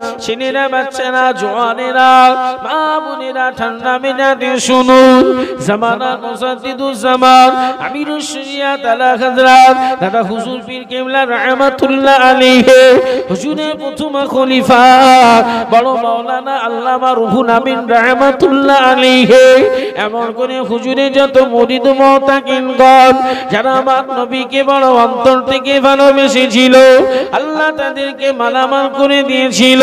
ছেলেরা বাচ্চারা জওয়ানেরা মা বোনেরা ঠান্ডা মেজাজে শুনুন জামানা মুসাদ্দিদুজ জামান আমিরুশ শরিয়াত আলা হযরত দাদা হুজুর পীর কেবলা রাহমাতুল্লাহ আলাইহি হুজুরের প্রথম খলিফা বড় মাওলানা আল্লামা রুহুল আমিন রাহমাতুল্লাহ আলাইহি এমন করে হুজুরের যত মুরিদ মুতাকিনগণ যারা আমার নবীকে বড় অন্তর থেকে ভালোবেসেছিল আল্লাহ তাদেরকে মালামাল করে দিয়েছিল।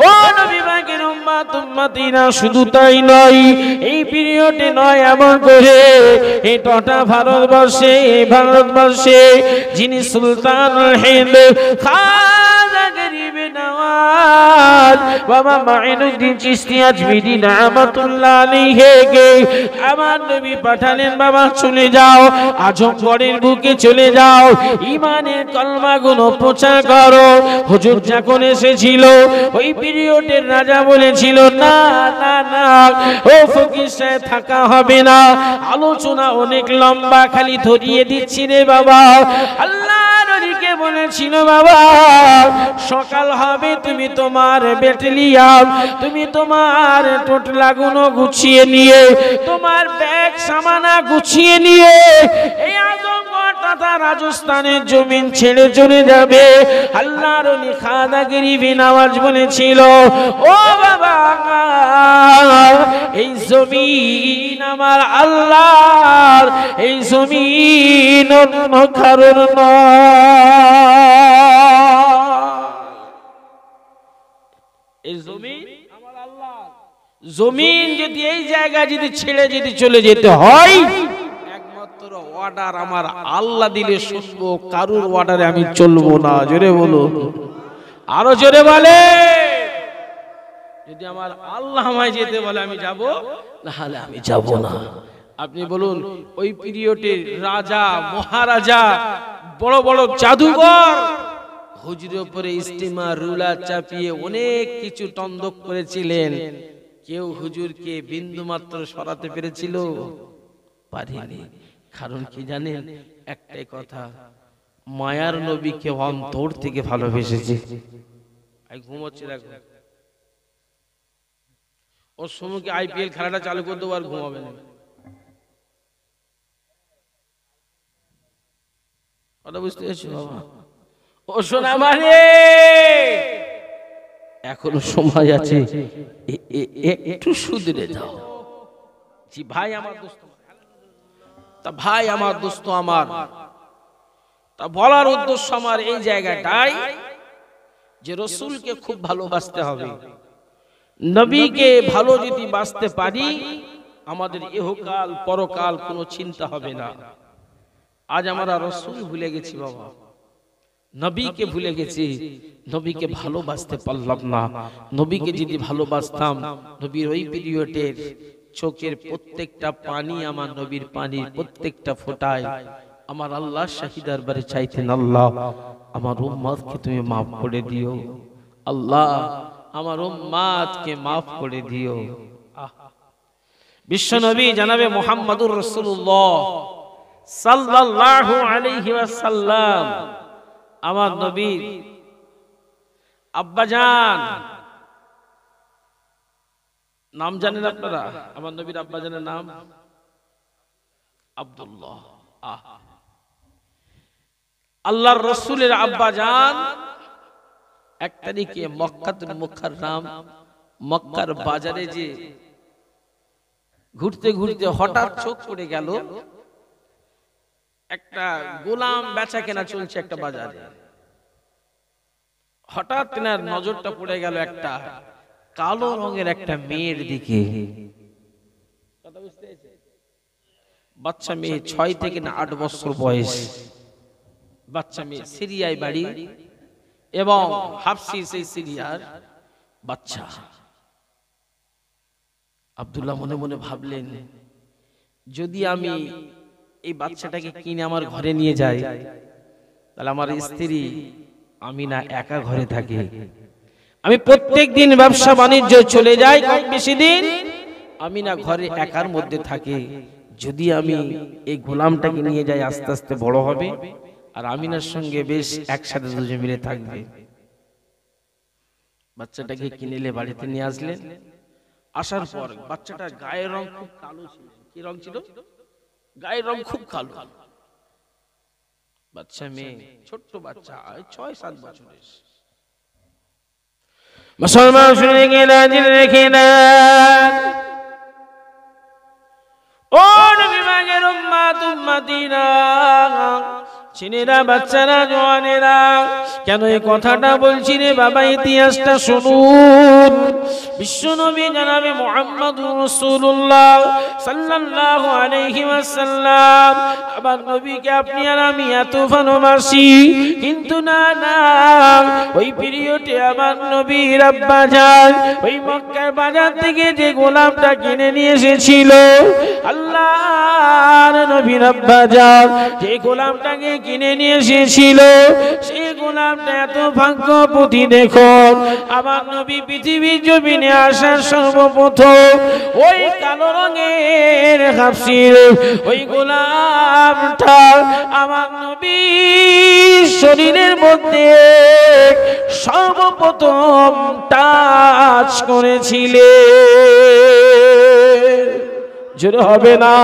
ও নবী পাকের উম্মত উম্মতিরা শুধু তাই নয়, এই পিরিয়ডে নয় এমন করে এই টোটা ভারতবর্ষে যিনি সুলতানুল হিন্দ খাজা গরিব নওয়াজ বাবা মাইনুদ্দিন চিশতি আজমিরি রাহমাতুল্লাহ আলাইহি কে আমার নবী পাঠালেন, বাবা চলে যাও আজমগড়ের বুকে চলে যাও, ঈমানের কলমাগুলো প্রচার করো। হুজুর যখন এসেছিল ওই পিরিয়ডের রাজা বলেছিল না না না ও ফকির সাহেব থাকা হবে না, আলোচনা অনেক লম্বা, খালি ধরিয়ে দিচ্ছি রে বাবা। আল্লাহ নবীকে বলেছিল বাবা সকাল হবে তুমি তোমার ব্যাটালিয়ন, তুমি তোমার টোটলাগুলো গুছিয়ে নিয়ে তোমার ব্যাগ সামানা গুছিয়ে নিয়ে এই আজমগড় তথা রাজস্থানের জমিন ছেড়ে চলে যাবে। আল্লাহর ওলি খাজা গরিব নওয়াজ বলেছিল ও বাবা এই জমিন আমার আল্লাহর, এই জমিন অন্য কারোর নয়, এই জমিন আমার আল্লাহর। জমিন যদি এই জায়গা যদি ছেড়ে যদি চলে যেতে হয় একমাত্র অর্ডার আমার আল্লাহ দিলে শুনবো, কারুর অর্ডারে আমি চলবো না। জোরে বলো, আরো জোরে বলে। যদি আমার আল্লাহ আমায় যেতে বলে আমি যাব, না হলে আমি যাব না। আপনি বলুন ওই পিরিয়ডে রাজা মহারাজা বড় বড় জাদুঘর হুজুরের উপরে স্টিমার রুলার চাপিয়ে অনেক কিছু তন্দক করেছিলেন, কেউ হুজুরকে বিন্দু মাত্র সরাতে পেরেছিল? পারেনি। কারণ কি জানেন? একটাই কথা, মায়ার নবীকে অন্তর থেকে ভালোবেসেছে। ঘুমোচ্ছে দেখো, ওর সময় আইপিএল খেলাটা চালু করে দেবো আর ঘুমাবে না। কথা বুঝতে পারছো বাবা? ও সোনা মানে এখনো সময় আছে, একটু সুধরে যাও। জি ভাই আমার দোস্ত, তা ভাই আমার দোস্ত আমার, তা বলার উদ্দেশ্য আমার এই জায়গাটাই যে রসুলকে খুব ভালোবাসতে হবে। নবীকে ভালো যদি বাসতে পারি আমাদের ইহকাল পরকাল কোনো চিন্তা হবে না। আজ আমরা রসুল ভুলে গেছি বাবা, নবীকে ভুলে গেছি, নবীকে ভালোবাসতে পারলাম না। নবীকে যদি ভালোবাসতাম নবীর ওই পিরিয়ডের চোখের প্রত্যেকটা পানি আমার নবীর পানির প্রত্যেকটা ফোঁটায় আমার আল্লাহ শাহী দরবারে চাইতেন, আল্লাহ আমার উম্মতকে তুমি মাফ করে দিও, আল্লাহ আমার উম্মতকে মাফ করে দিও। বিশ্ব নবী জনাবে মুহাম্মদুর রাসূলুল্লাহ সাল্লাল্লাহু আলাইহি ওয়াসাল্লাম আমার নবীর আব্বাজান, নাম জানেন আপনারা? আমার নবীর আব্বাজানের নাম আব্দুল্লাহ। আল্লাহর রাসূলের আব্বাজান এক তারিখে মক্কাতুল মুকাররম মক্কার বাজারে যে ঘুরতে ঘুরতে হঠাৎ চোখ পড়ে গেল, একটা গোলাম বেচা কেনা চলছে একটা বাজারে। হঠাৎ তেনার নজরটা পড়ে গেল একটা কালো রঙের একটা মেয়ের দিকে। কথা বুঝতে পেরেছেন? বাচ্চা মেয়ে, 6 থেকে 8 বছর বয়স বাচ্চা মেয়ে, সিরিয়ায় বাড়ি এবং হাফসি সেই সিরিয়ার বাচ্চা। আব্দুল্লাহ মনে মনে ভাবলেন, যদি আমি এই বাচ্চাটাকে কিনে আমার ঘরে নিয়ে যাই তাহলে আমার স্ত্রী আমি না একা ঘরে থাকি, আমি প্রত্যেক দিন ব্যবসা বাণিজ্য চলে যাই, কম বেশি দিন আমি না ঘরে একার মধ্যে থাকি। যদি আমি এই গোলামটাকে নিয়ে যাই আস্তে আস্তে বড় হবে আর আমিনার সঙ্গে বেশ একসাথে দুজন মিলে থাকবে। বাচ্চাটাকে কিনেলে বাড়িতে নিয়ে আসলেন। আসার পর বাচ্চাটার গায়ের রং খুব কালো ছিল। কি রং ছিল? গায়ের রং খুব কালো। বাচ্চা মেয়ে, ছোট্ট বাচ্চা, 6-7 বছরের। মুসলমান শুনে গেলেন, রেখে দেন। ও নবী পাকের উম্মত উম্মতিরা, ছেলেরা, বাচ্চারা, জওয়ানেরা, কেন এই কথাটা বলছি রে বাবা? ইতিহাসটা শুনুন। বিশ্বনবী জনাবে মুহাম্মদুর রাসূলুল্লাহ সাল্লাল্লাহু আলাইহি ওয়াসাল্লাম, আমার নবীকে আপনি আর আমি এত ভালোবাসি, কিন্তু না না, ওই পিরিয়ডে আমার নবীর আব্বা যান ওই মক্কার বাজার থেকে যে গোলামটা কিনে নিয়ে এসেছিল, আল্লাহর নবীর আব্বা যান যে গোলামটাকে কিনে নিয়ে এসেছিল, সেই গোলামটা এত ভাগ্যবতী। দেখুন, আমার নবী পৃথিবীর জমিনে আসার সর্বপ্রথম ওই কালো রঙের হাফসির ওই গোলামটা আমার নবীর শরীরের মধ্যে সর্বপ্রথম টাচ করেছিলেন। জোরে হবে না?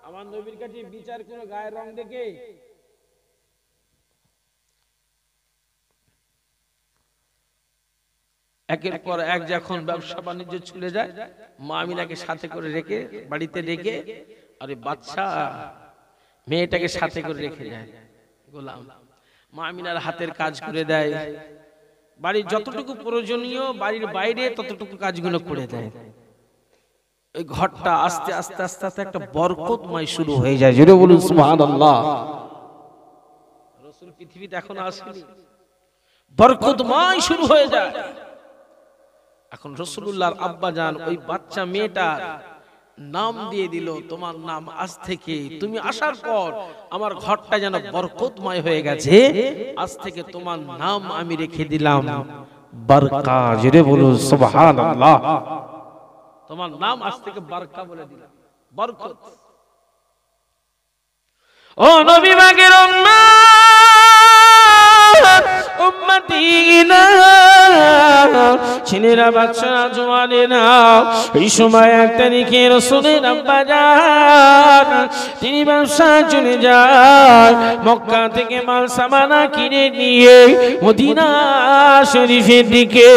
আমার নবীর কাছে বিচার করে গায়ের রং দেখে একের পর এক যখন ব্যবসা বাণিজ্য চলে যায়, মা আমিনাকে সাথে করে রেখে, বাড়িতে রেখে, আরে বাচ্চা মেয়েটাকে সাথে করে রেখে যায় গোলাম। মা আমিনার হাতের কাজ করে দেয়, বাড়ির যতটুকু প্রয়োজনীয় বাড়ির বাইরে ততটুকু কাজগুলো করে দেয়। ওই ঘরটা আস্তে আস্তে আস্তে আস্তে একটা বরকতময় শুরু হয়ে যায়। জোরে বলুন সুবহানাল্লাহ। রাসূল পৃথিবীতে এখন আসেনি, বরকতময় শুরু হয়ে যায়। এখন রাসূলুল্লাহর আব্বা জান ওই বাচ্চা মেয়েটার নাম দিয়ে দিল, তোমার নাম আজ থেকে, তুমি আসার পর আমার ঘরটা যেন বরকতময় হয়ে গেছে, আজ থেকে তোমার নাম আমি রেখে দিলাম বারকা। জোরে বলুন সুবহানাল্লাহ। তোমার নাম আজ থেকে বারকা বলে দিলাম, বরকত। ও নবী পাকের উম্মতিনা, ছেলেরা, বাচ্চারা, জওয়ানেরা, এই সময় 1 তারিখে রাসূলের আব্বা যান তিনি ব্যবসা চলে যান। মক্কা থেকে মাল সামানা কিনে নিয়ে মদিনা শরীফের দিকে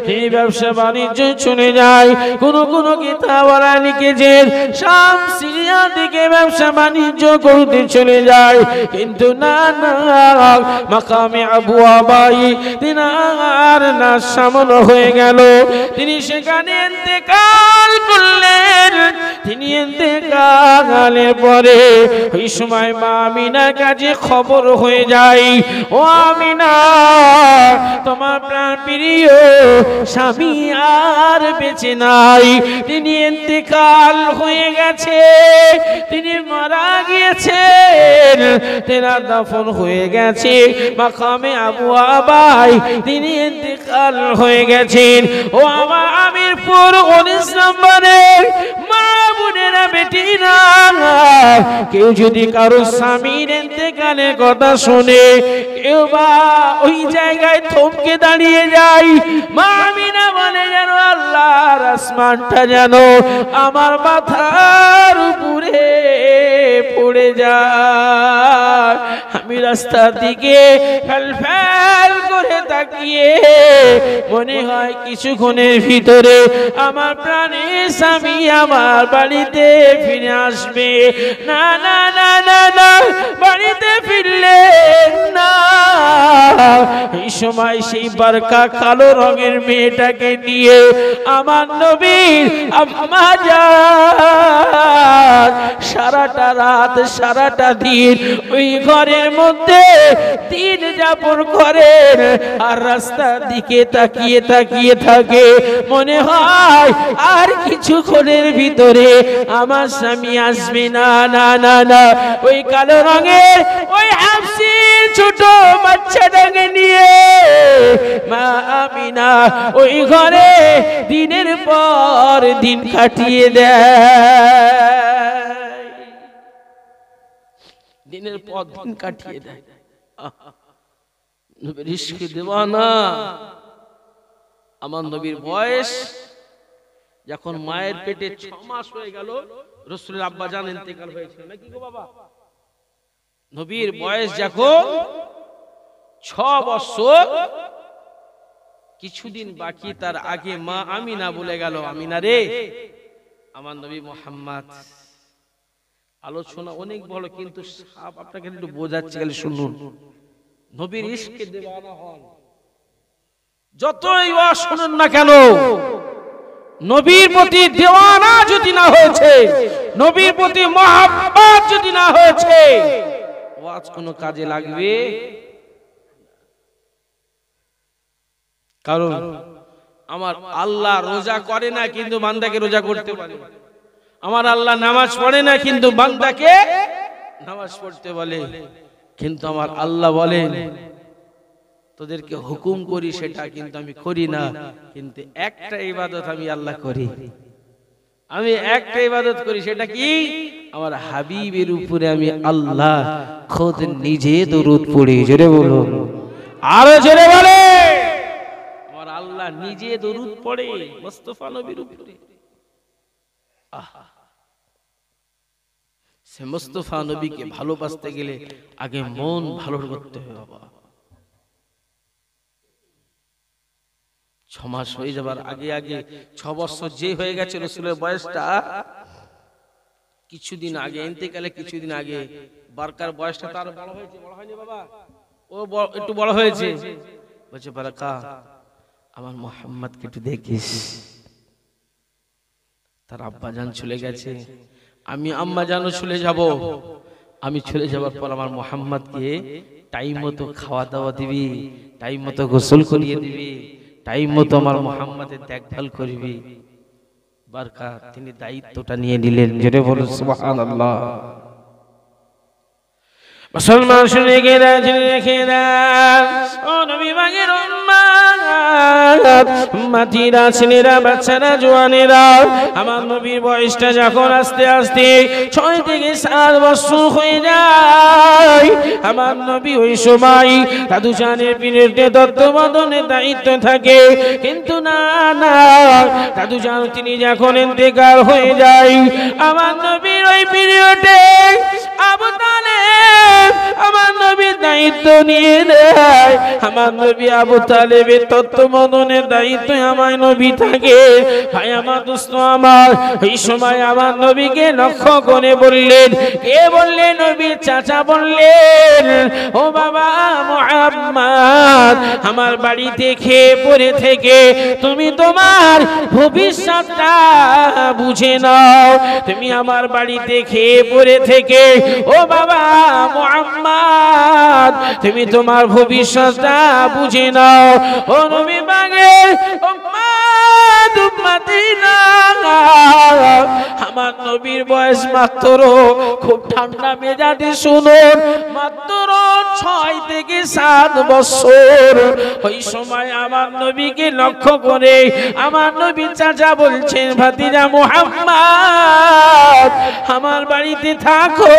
তিনি ব্যবসা বাণিজ্য চলে যায়। কোন কিতাবওয়ালা লিখেছেন শাম সিরিয়া দিকে ব্যবসা বাণিজ্য করতে চলে যায়, কিন্তু না না, মাকামে আবু আবাই তিনার না সামনে হয়ে গেল, তিনি সেখানে ইন্তেকাল করলেন। তিনি ইন্তেকালের পরে ওই সময় মা আমিনার কাছে খবর হয়ে যায়, ও আমিনা, তোমার প্রাণ প্রিয় স্বামী আর বেঁচে নাই, তিনি ইন্তেকাল হয়ে গেছে, তিনি মারা গিয়েছেন, তেনার দাফন হয়ে গেছে মাকামে আবু আবাই, তিনি ইন্তেকাল হয়ে গেছেন। ও আমার আমিরপুর 19 নম্বরের মা বোনেরা, বেটিরা, কেউ যদি কারো স্বামীর ইন্তেকালের কথা শুনে, কেউ বা ওই জায়গায় থমকে দাঁড়িয়ে যায়, মা আমিনা বলে, যেন আল্লাহর আসমানটা যেন আমার মাথার উপরে পড়ে যায়। আমি রাস্তার দিকে ফেল করে তাকিয়ে মনে হয় কিছুক্ষণের ভিতরে আমার প্রাণের স্বামী আমার বাড়িতে ফিরে আসবে। না না না না না, বাড়িতে ফিরলে না। এই সময় সেই বারকা কালো রঙের মেয়েটাকে নিয়ে আমার নবীর আম্মা যান সারাটা রাত সারাটা দিন ওই ঘরের মধ্যে দিন যাপন করেন, আর রাস্তার দিকে তাকিয়ে তাকিয়ে থাকে, মনে হয় আর কিছুক্ষণের ভিতরে আমার স্বামী আসবে। না না না না, ওই কালো রঙের ওই হাফসির ছোট বাচ্চাটাকে নিয়ে মা আমিনা ওই ঘরে দিনের পর দিন কাটিয়ে দেয়, দিনের পর দিন কাটিয়ে দেয়। নবীর ইশকে দেওয়ানা। আমার নবীর বয়স যখন মায়ের পেটে 6 মাস হয়ে গেল, রাসূলের আব্বা জান ইন্তেকাল হয়েছিল নাকি গো বাবা? নবীর বয়স যখন 6 বছর কিছুদিন বাকি, তার আগে মা আমিনা বলে গেল, আমিনা রে, আমার নবী মুহাম্মদ। আলোচনা অনেক বড়, কিন্তু আপনাকে একটু বোঝাচ্ছি, গেলে শুনুন। নবীর ইশকে দেওয়ানা হন, যতই ওয়াজ শুনুন না কেন, নবীর প্রতি দেওয়ানা যদি না হয়েছে, নবীর প্রতি মহব্বত যদি না হয়েছে, ওয়াজ কোনো কাজে লাগবে। কারণ আমার আল্লাহ রোজা করে না, কিন্তু বান্দাকে রোজা করতে বলে। আমার আল্লাহ নামাজ পড়ে না, কিন্তু বান্দাকে নামাজ পড়তে বলে। কিন্তু আমার আল্লাহ বলেন, তোদেরকে হুকুম করি সেটা কিন্তু আমি করি না, কিন্তু একটা ইবাদত আমি আল্লাহ করি। আমি একটা ইবাদত করি, সেটা কি? আমার হাবিবের উপরে আমি আল্লাহ খোদ নিজে দরুদ পড়ি। জোরে বলুন, আরো জোরে বলে। আমার আল্লাহ নিজে দরুদ পড়ে মুস্তাফা নবীর উপরে। সে মুস্তাফা নবীকে ভালোবাসতে গেলে আগে মন ভালো করতে হবে বাবা। 6 মাস হয়ে যাবার আগে আগে 6 বছর যে হয়ে গেছে রাসূলের বয়সটা, কিছুদিন আগে ইন্তেকালে কিছুদিন আগে বারকার বয়সটা তার বড় হয়েছে। বড় হয়নি বাবা? ও একটু বড় হয়েছে। বলছে বারকা, আমার মুহাম্মদকে একটু দেখিস। তার আব্বা জান চলে গেছে, আমি আম্মা জানও চলে যাব। আমি চলে যাবার পর আমার মুহাম্মদকে টাইম মতো খাওয়া দাওয়া দিবি, টাইম মতো গোসল করিয়ে দিবি, টাইম মতো আমার মুহাম্মদের দেখভাল করবি। বারকা তিনি দায়িত্বটা নিয়ে নিলেন। জোরে বলুন সুবহানাল্লাহ। মুসলমান শুনে গেরা জেনে রেখে দেন, ও নবী বাগের উম্মতিরা, ছেলেরা, বাচ্চারা, জওয়ানেরা, আমার নবীর বয়সটা যখন আস্তে আস্তে 6 থেকে 7 বছর হয়ে যায়, আমার নবী ওই সময় দাদু জানের পিরিয়ডে তত্ত্বাবধানের দায়িত্ব থাকে। কিন্তু না না, দাদু জান তিনি যখন ইন্তেকাল হয়ে যায়, আমার নবীর ওই পিরিয়ডে আবু তালেব আমার নবীর দায়িত্ব নিয়ে নেয়। আমার নবী আবু তালেবের তত্ত্বাবধানের দায়িত্ব আমার নবী থাকে। ভাই আমার, দোস্ত আমার, এই সময় আমার নবীকে লক্ষ্য করে বললেন, কে বললেন? নবীর চাচা বললেন, ও বাবা মুহাম্মদ, আমার বাড়িতে খেয়ে পড়ে থেকে তুমি তোমার ভবিষ্যৎটা বুঝে নাও। তুমি আমার বাড়িতে খেয়ে পড়ে থেকে, ও বাবা মুহাম্মদ, তুমি তোমার ভবিষ্যৎটা বুঝে নাও। ও নবী পাকের উম্মত উম্মতিনা, আমার নবীর বয়স মাত্র, খুব ঠান্ডা মেজাজে শুনুন, মাত্র 6 থেকে 7 বছর। ওই সময় আমার নবীকে লক্ষ্য করে আমার নবী চাচা বলছেন, ভাতিজা মুহাম্মদ, আমার বাড়িতে থাকো,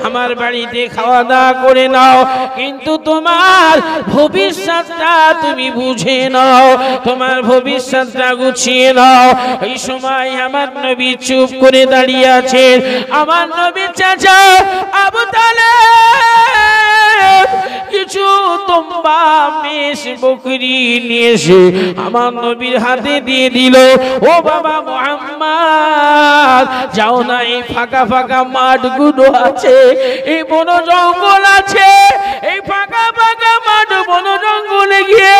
আমার বাড়িতে খাওয়া দাওয়া করে নাও, কিন্তু তোমার ভবিষ্যৎটা তুমি বুঝে নাও, তোমার ভবিষ্যৎটা গুছিয়ে নাও। এই সময় আমার নবী চুপ করে দাঁড়িয়ে আছেন। আমার নবীর চাচা আবু তালেব কিছু তোমরা মেষ বকরি নিয়ে এসে আমার নবীর হাতে দিয়ে দিল। ও বাবা মুহাম্মদ, যাও না, এই ফাঁকা ফাঁকা মাঠগুলো আছে, এই বন জঙ্গল আছে, এই ফাঁকা ফাঁকা মাঠ বন জঙ্গলে গিয়ে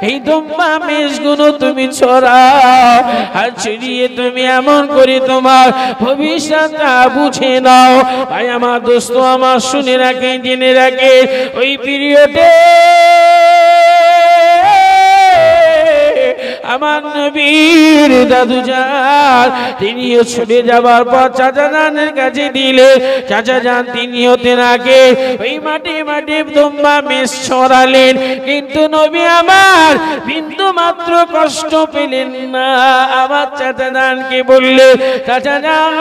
এই তোমরা মেষগুলো তুমি ছড়াও, আর ছড়িয়ে তুমি এমন করে তোমার ভবিষ্যৎটা বুঝে নাও। ভাই আমার, দোস্ত আমার, শুনে রাখে, জেনে রাখে, ওই পিরিয়ডে আমার নবীর দাদু যান তিনিও ছুটে যাবার পর চাচা জানের কাছে দিলে চাচা যান তিনি হতেন আগে ওই মাটি মাটি দুম্বা মেষ ছড়ালেন, কিন্তু নবী আমার বিন্দু মাত্র কষ্ট পেলেন না। আমার চাচা জানকে বললে চাচা জান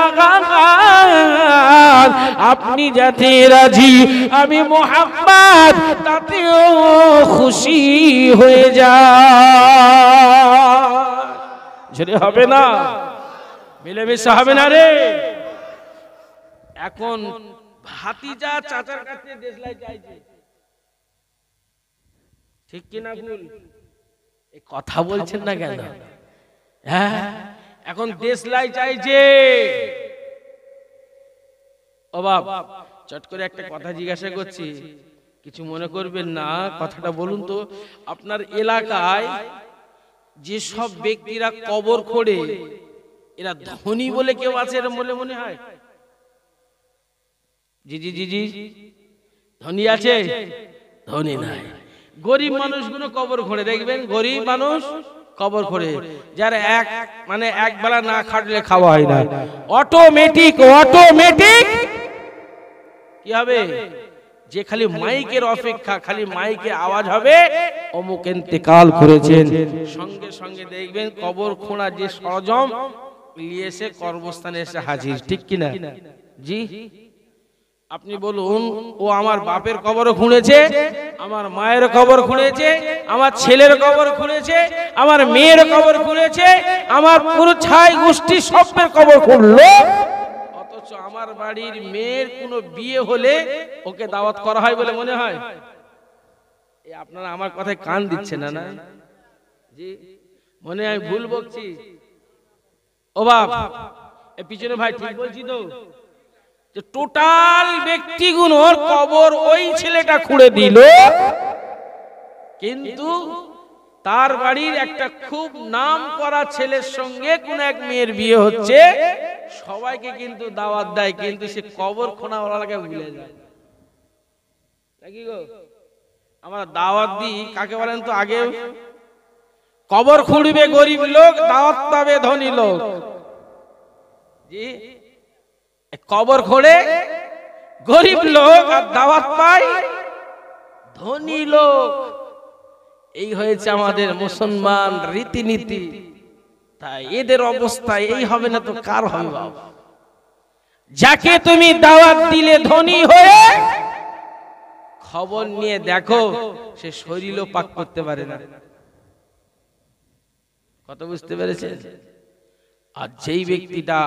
আপনি যাতে রাজি আমি মুহাম্মদ তাতেও খুশি হয়ে যায়। হবে না, মিলেমিশে হবে না রে। এখন ভাতিজা চাচার কাছে দেশলাই চাইছে, ঠিক কিনা ভুল? এই কথা বলছেন না কেন? হ্যাঁ, এখন দেশলাই চাইছে। ও বাপ, চট করে একটা কথা জিজ্ঞাসা করছি, কিছু মনে করবেন না, কথাটা বলুন তো। আপনার এলাকায় যে সব ব্যক্তিরা কবর খোঁড়ে এরা ধনী বলে কেউ আছে এর মনে মনে হয়? জি জি জি জি, ধনী আছে? ধনী নাই। গরিব মানুষগুলো কবর খোঁড়ে, দেখবেন গরিব মানুষ কবর খোঁড়ে, যারা এক বেলা না খাটলে খাওয়া হয় না, অটোমেটিক কি হবে? যে খালি মাইকের অপেক্ষা, খালি মাইকে আওয়াজ হবে অমুক ইন্তেকাল করেছেন, সঙ্গে সঙ্গে দেখবেন কবর খোঁড়া যে সরঞ্জাম নিয়ে এসে কর্মস্থানে এসে হাজির, ঠিক কিনা? জি, আপনি বলুন, ও আমার বাপের কবরও খুঁড়েছে, আমার মায়ের কবর খুঁড়েছে, আমার ছেলের কবর খুঁড়েছে, আমার মেয়ের কবর খুঁড়েছে, আমার পুরো ছাই গোষ্ঠী সবের কবর খুঁড়লো, অথচ আমার বাড়ির মেয়ের কোনো বিয়ে হলে ওকে দাওয়াত করা হয় বলে মনে হয়? আপনারা আমার কথায় কান দিচ্ছেন না? জি, মনে হয় ভুল বকছি? ও বাপ, এ পিছনে ভাই ঠিক বলছি তো? যে টোটাল ব্যক্তিগুলোর কবর ওই ছেলেটা খুঁড়ে দিল, কিন্তু তার বাড়ির একটা খুব নাম করা ছেলের সঙ্গে কোন এক মেয়ের বিয়ে হচ্ছে, সবাইকে কিন্তু দাওয়াত দেয়, কিন্তু সে কবর খোঁড়াওয়ালাকে ভুলে যায় নাকি গো? আমরা দাওয়াত দিই কাকে বলেন তো? আগে কবর খুঁড়বে গরিব লোক, দাওয়াত পাবে ধনী লোক। জি, কবর খোঁড়ে গরিব লোক আর দাওয়াত পায় ধনী লোক। এই হয়েছে আমাদের মুসলমান রীতিনীতি। তাই এদের অবস্থা এই হবে না তো কার হবে বাবা? যাকে তুমি দাওয়াত দিলে ধনী হয়ে, খবর নিয়ে দেখো সে শরীরও পাক করতে পারে না। কত বুঝতে পেরেছেন? আর যেই ব্যক্তিটা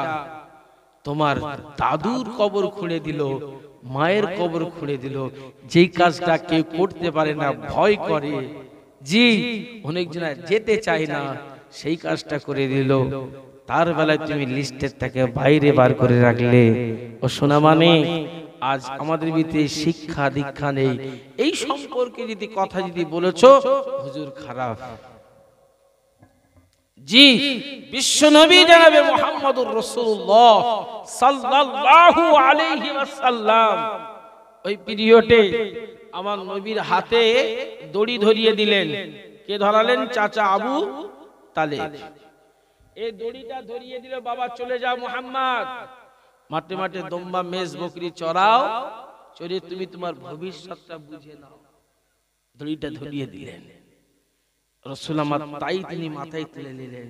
তোমার দাদুর কবর খুঁড়ে দিল, মায়ের কবর খুঁড়ে দিল, যেই কাজটা কেউ করতে পারে না, ভয় করে, জি অনেক জন যেতে চায় না, সেই কাজটা করে দিল, তার বেলায় তুমি লিস্টের থেকে বাইরে বার করে রাখলে। ও শোনা মানে আজ আমাদের ভিতরে শিক্ষা দীক্ষা নেই, এই সম্পর্কে যদি কথা যদি বলেছো হুজুর খারাপ। জি, বিশ্বনবী জনাবে মুহাম্মদুর রাসূলুল্লাহ সাল্লাল্লাহু আলাইহি ওয়াসাল্লাম ওই পিরিয়ডে আমার নবীর হাতে দড়ি ধরিয়ে দিলেন। কে ধরালেন? চাচা আবু তালেব। এই দড়িটা ধরিয়ে দিল, বাবা চলে যাও মুহাম্মদ, মাঠে মাঠে দম্বা মেষ বকরি চড়াও, চড়ে তুমি তোমার ভবিষ্যৎটা বুঝে নাও। দড়িটা ধরিয়ে দিলেন রাসূল আমার, তাই তিনি মাথায় তুলে নিলেন।